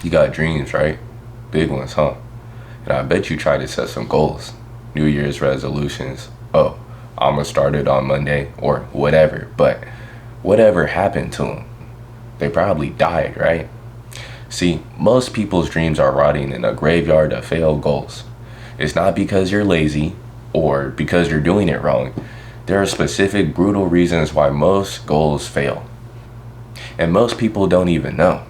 You got dreams, right? Big ones, huh? And I bet you try to set some goals. New Year's resolutions. Oh, I'm gonna start it on Monday or whatever. But whatever happened to them? They probably died, right? See, most people's dreams are rotting in a graveyard of failed goals. It's not because you're lazy or because you're doing it wrong. There are specific, brutal reasons why most goals fail. And most people don't even know.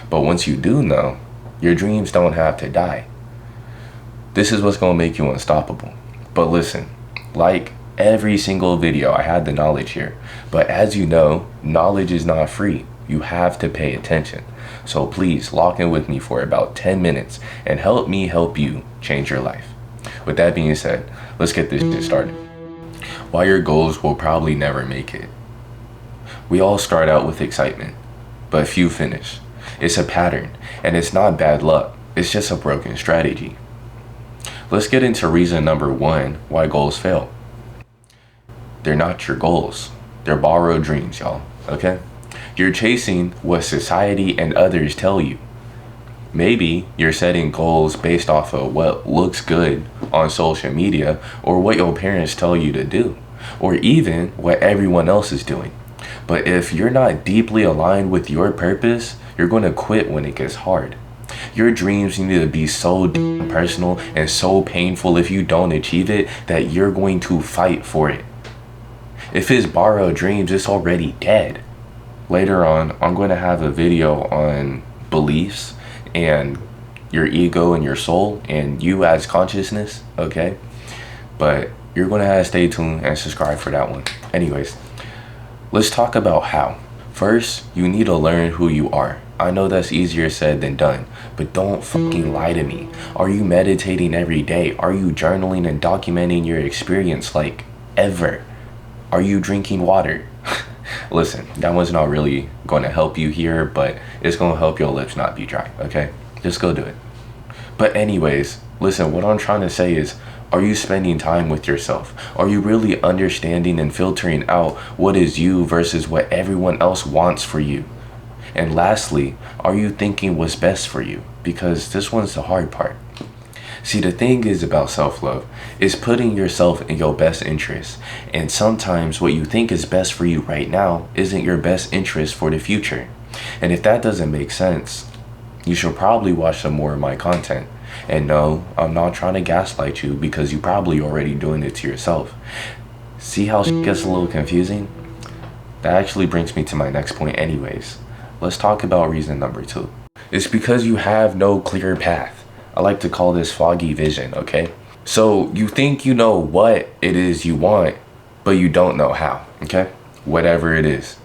But once you do know, your dreams don't have to die. This is what's going to make you unstoppable. But listen, like every single video, I had the knowledge here. But as you know, knowledge is not free. You have to pay attention. So please lock in with me for about 10 minutes and help me help you change your life. With that being said, let's get this shit started. Why your goals will probably never make it. We all start out with excitement, but few finish. It's a pattern, and it's not bad luck. It's just a broken strategy. Let's get into reason number one why goals fail. They're not your goals. They're borrowed dreams, y'all, okay? You're chasing what society and others tell you. Maybe you're setting goals based off of what looks good on social media or what your parents tell you to do, or even what everyone else is doing. But if you're not deeply aligned with your purpose, you're going to quit when it gets hard. Your dreams need to be so personal and so painful if you don't achieve it that you're going to fight for it. If it's borrowed dreams, it's already dead. Later on, I'm going to have a video on beliefs and your ego and your soul and you as consciousness, okay? But you're going to have to stay tuned and subscribe for that one. Anyways, let's talk about how. First, you need to learn who you are. I know that's easier said than done, but don't fucking lie to me. Are you meditating every day? Are you journaling and documenting your experience like ever? Are you drinking water? Listen, that one's not really going to help you here, but it's going to help your lips not be dry, okay? Just go do it. But anyways, listen, what I'm trying to say is, are you spending time with yourself? Are you really understanding and filtering out what is you versus what everyone else wants for you? And lastly, are you thinking what's best for you? Because this one's the hard part. See, the thing is about self-love is putting yourself in your best interest. And sometimes what you think is best for you right now isn't your best interest for the future. And if that doesn't make sense, you should probably watch some more of my content. And no, I'm not trying to gaslight you because you're probably already doing it to yourself. See how shit gets a little confusing? That actually brings me to my next point anyways. Let's talk about reason number two. It's because you have no clear path. I like to call this foggy vision, okay? So you think you know what it is you want, but you don't know how, okay? Whatever it is.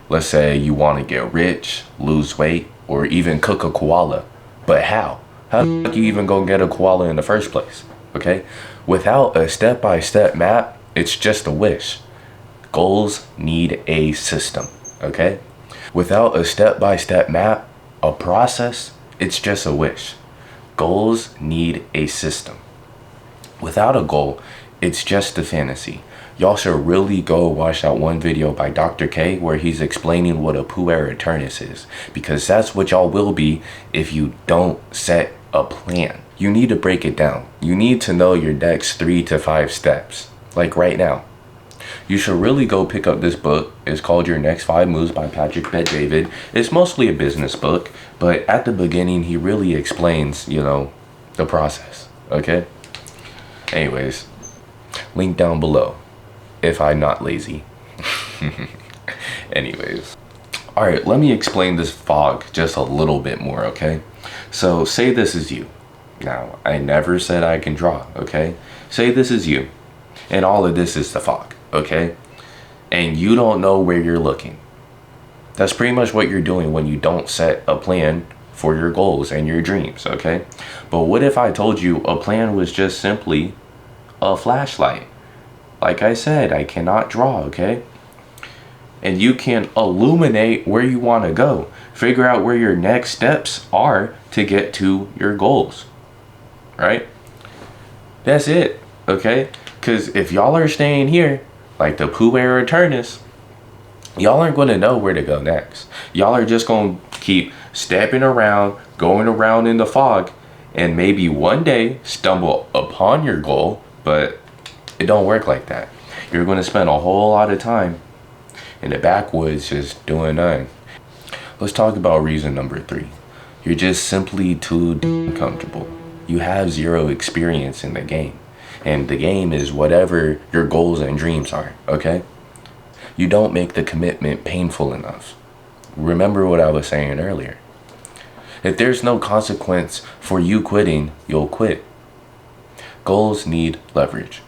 Let's say you want to get rich, lose weight, or even cook a koala. But how? How the fuck you even gonna get a koala in the first place, okay? Without a step-by-step map, it's just a wish. Goals need a system, okay? Without a step-by-step map, a process, it's just a wish. Goals need a system. Without a goal, it's just a fantasy. Y'all should really go watch that one video by Dr. K where he's explaining what a puer aeternus is, because that's what y'all will be if you don't set a plan. You need to break it down. You need to know your next 3 to 5 steps, like right now. You should really go pick up this book. It's called Your Next 5 Moves by Patrick Bet-David. It's mostly a business book, but at the beginning, he really explains, the process, okay? Anyways, link down below, if I'm not lazy. Anyways. All right, let me explain this fog just a little bit more, okay? So say this is you. Now, I never said I can draw, okay? Say this is you, and all of this is the fog. Okay, and you don't know where you're looking. That's pretty much what you're doing when you don't set a plan for your goals and your dreams, okay? But what if I told you a plan was just simply a flashlight? Like I said, I cannot draw, okay? And you can illuminate where you want to go. Figure out where your next steps are to get to your goals, right? That's it, okay? Because if y'all are staying here, like the puer aeternus, y'all aren't going to know where to go next. Y'all are just going to keep stepping around, going around in the fog, and maybe one day stumble upon your goal, but it don't work like that. You're going to spend a whole lot of time in the backwoods just doing nothing. Let's talk about reason number 3. You're just simply too comfortable. You have zero experience in the game. And the game is whatever your goals and dreams are, okay? You don't make the commitment painful enough. Remember what I was saying earlier. If there's no consequence for you quitting, you'll quit. Goals need leverage.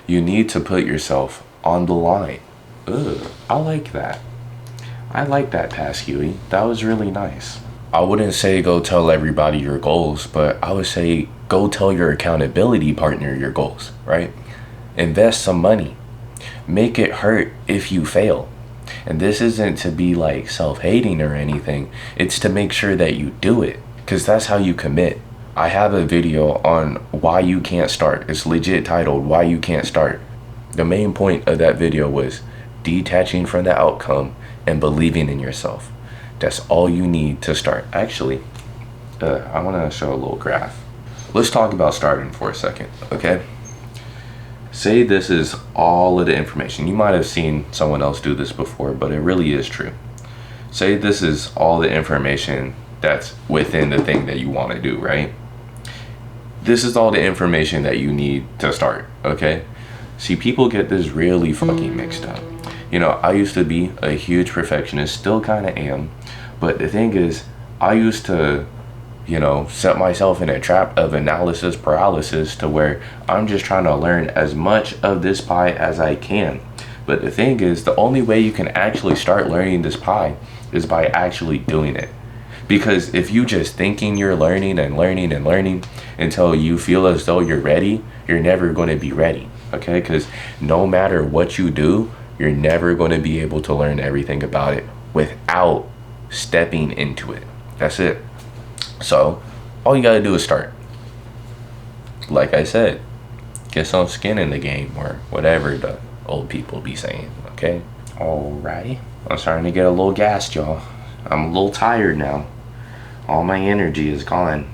You need to put yourself on the line. Ugh, I like that. I like that pass, Huey. That was really nice. I wouldn't say go tell everybody your goals, but I would say go tell your accountability partner your goals, right? Invest some money. Make it hurt if you fail. And this isn't to be like self-hating or anything. It's to make sure that you do it, because that's how you commit. I have a video on why you can't start. It's legit titled Why You Can't Start. The main point of that video was detaching from the outcome and believing in yourself. That's all you need to start. Actually, I want to show a little graph. Let's talk about starting for a second, okay? Say this is all of the information. You might have seen someone else do this before, but it really is true. Say this is all the information that's within the thing that you want to do, right? This is all the information that you need to start, okay? See, people get this really fucking mixed up. You know, I used to be a huge perfectionist, still kind of am, but the thing is, I used to, you know, set myself in a trap of analysis paralysis to where I'm just trying to learn as much of this pie as I can. But the thing is, the only way you can actually start learning this pie is by actually doing it. Because if you just thinking you're learning and learning and learning until you feel as though you're ready, you're never going to be ready, okay? Because no matter what you do, you're never going to be able to learn everything about it without stepping into it. That's it. So all you got to do is start. Like I said, get some skin in the game, or whatever the old people be saying, okay? Alrighty. I'm starting to get a little gassed, y'all. I'm a little tired now. All my energy is gone.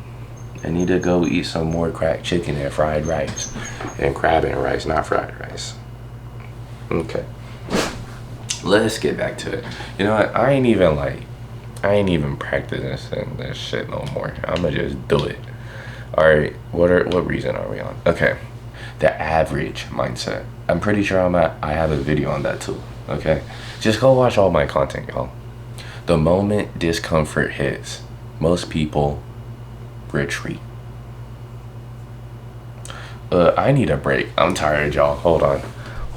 I need to go eat some more cracked chicken and fried rice. And crab and rice, not fried rice. Okay. Let's get back to it. You know what? I ain't even practicing this shit no more. I'ma just do it. Alright, what reason are we on? Okay. The average mindset. I'm pretty sure I have a video on that too. Okay. Just go watch all my content, y'all. The moment discomfort hits, most people retreat. I need a break. I'm tired, y'all. Hold on.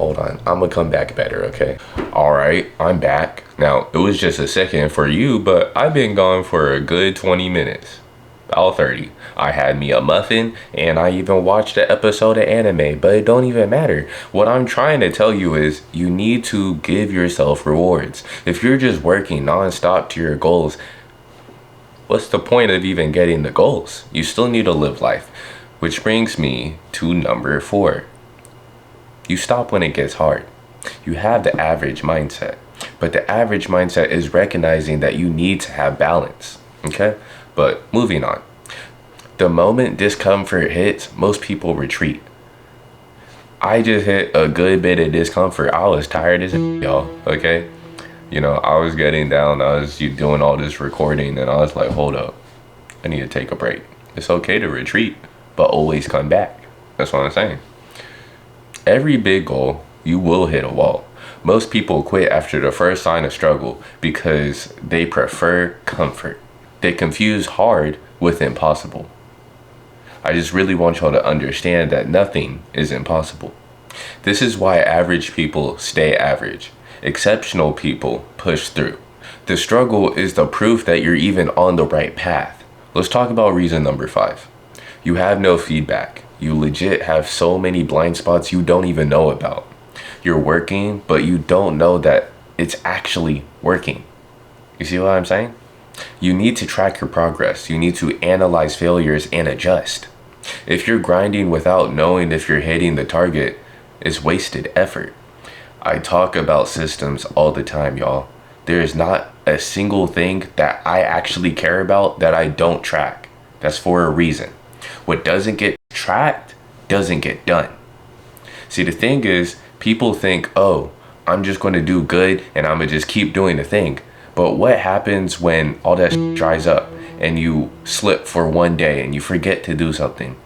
I'm gonna come back better, okay? Alright, I'm back. Now, it was just a second for you, but I've been gone for a good 20 minutes. About 30. I had me a muffin, and I even watched an episode of anime, but it don't even matter. What I'm trying to tell you is you need to give yourself rewards. If you're just working nonstop to your goals, what's the point of even getting the goals? You still need to live life. Which brings me to number 4. You stop when it gets hard. You have the average mindset, but the average mindset is recognizing that you need to have balance, okay? But moving on. The moment discomfort hits, most people retreat. I just hit a good bit of discomfort. I was tired as y'all, okay? You know, I was getting down, I was doing all this recording, and I was like, hold up, I need to take a break. It's okay to retreat, but always come back. That's what I'm saying. Every big goal, you will hit a wall. Most people quit after the first sign of struggle because they prefer comfort. They confuse hard with impossible. I just really want y'all to understand that nothing is impossible. This is why average people stay average. Exceptional people push through. The struggle is the proof that you're even on the right path. Let's talk about reason number 5. You have no feedback. You legit have so many blind spots you don't even know about. You're working, but you don't know that it's actually working. You see what I'm saying? You need to track your progress. You need to analyze failures and adjust. If you're grinding without knowing if you're hitting the target, it's wasted effort. I talk about systems all the time, y'all. There is not a single thing that I actually care about that I don't track. That's for a reason. What doesn't get tracked doesn't get done. See, the thing is, people think, oh, I'm just going to do good and I'm going to just keep doing the thing. But what happens when all that dries up and you slip for one day and you forget to do something?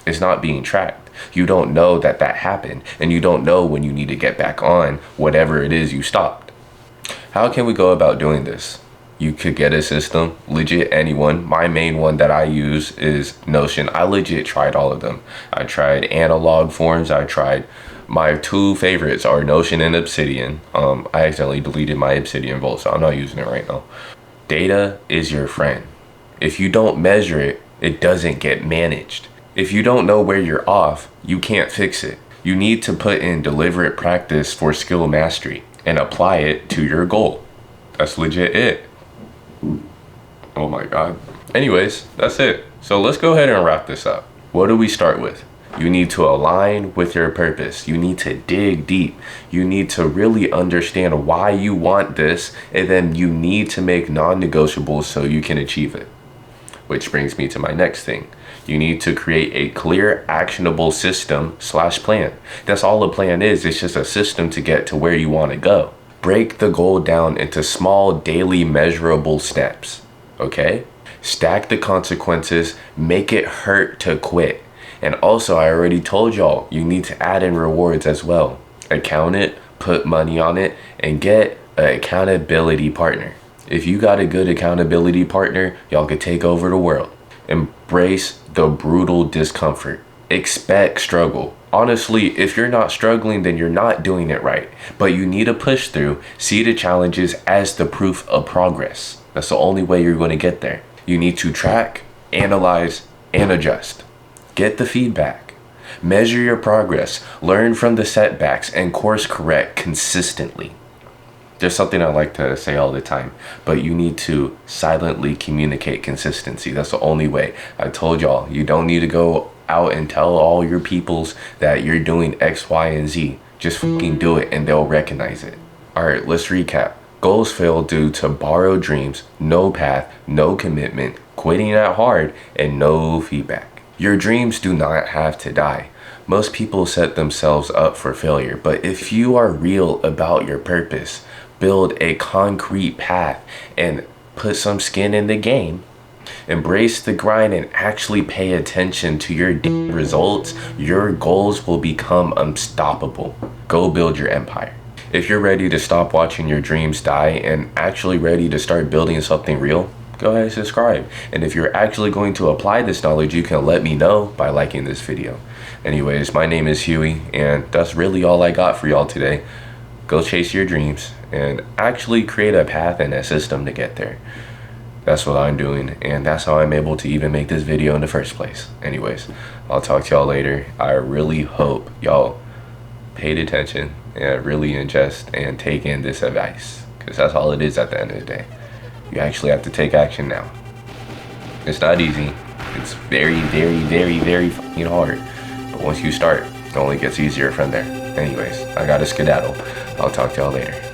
It's not being tracked. You don't know that that happened, and you don't know when you need to get back on whatever it is you stopped. How can we go about doing this? You could get a system, legit anyone. My main one that I use is Notion. I legit tried all of them. I tried analog forms. I tried, my two favorites are Notion and Obsidian. I accidentally deleted my Obsidian Vault, so I'm not using it right now. Data is your friend. If you don't measure it, it doesn't get managed. If you don't know where you're off, you can't fix it. You need to put in deliberate practice for skill mastery and apply it to your goal. That's legit it. Oh my God. Anyways, that's it. So let's go ahead and wrap this up. What do we start with? You need to align with your purpose. You need to dig deep. You need to really understand why you want this, and then you need to make non-negotiables so you can achieve it. Which brings me to my next thing. You need to create a clear, actionable system/plan. That's all a plan is. It's just a system to get to where you want to go. Break the goal down into small, daily, measurable steps. Okay? Stack the consequences. Make it hurt to quit. And also, I already told y'all, you need to add in rewards as well. Account it, put money on it, and get an accountability partner. If you got a good accountability partner, y'all could take over the world. Embrace the brutal discomfort. Expect struggle. Honestly, if you're not struggling, then you're not doing it right. But you need to push through. See the challenges as the proof of progress. That's the only way you're going to get there. You need to track, analyze, and adjust. Get the feedback. Measure your progress. Learn from the setbacks and course correct consistently. There's something I like to say all the time, but you need to silently communicate consistency. That's the only way. I told y'all, you don't need to go out and tell all your peoples that you're doing X, Y, and Z. Just fucking do it and they'll recognize it. All right, let's recap. Goals fail due to borrowed dreams, no path, no commitment, quitting at hard, and no feedback. Your dreams do not have to die. Most people set themselves up for failure, but if you are real about your purpose, build a concrete path and put some skin in the game, embrace the grind and actually pay attention to your results, your goals will become unstoppable. Go build your empire. If you're ready to stop watching your dreams die and actually ready to start building something real, go ahead and subscribe. And if you're actually going to apply this knowledge, you can let me know by liking this video. Anyways, my name is Huey, and that's really all I got for y'all today. Go chase your dreams and actually create a path and a system to get there. That's what I'm doing, and that's how I'm able to even make this video in the first place. Anyways, I'll talk to y'all later. I really hope y'all paid attention and really ingest and take in this advice, because that's all it is at the end of the day. You actually have to take action now. It's not easy. It's very, very, very, very fucking hard. But once you start, it only gets easier from there. Anyways, I gotta skedaddle. I'll talk to y'all later.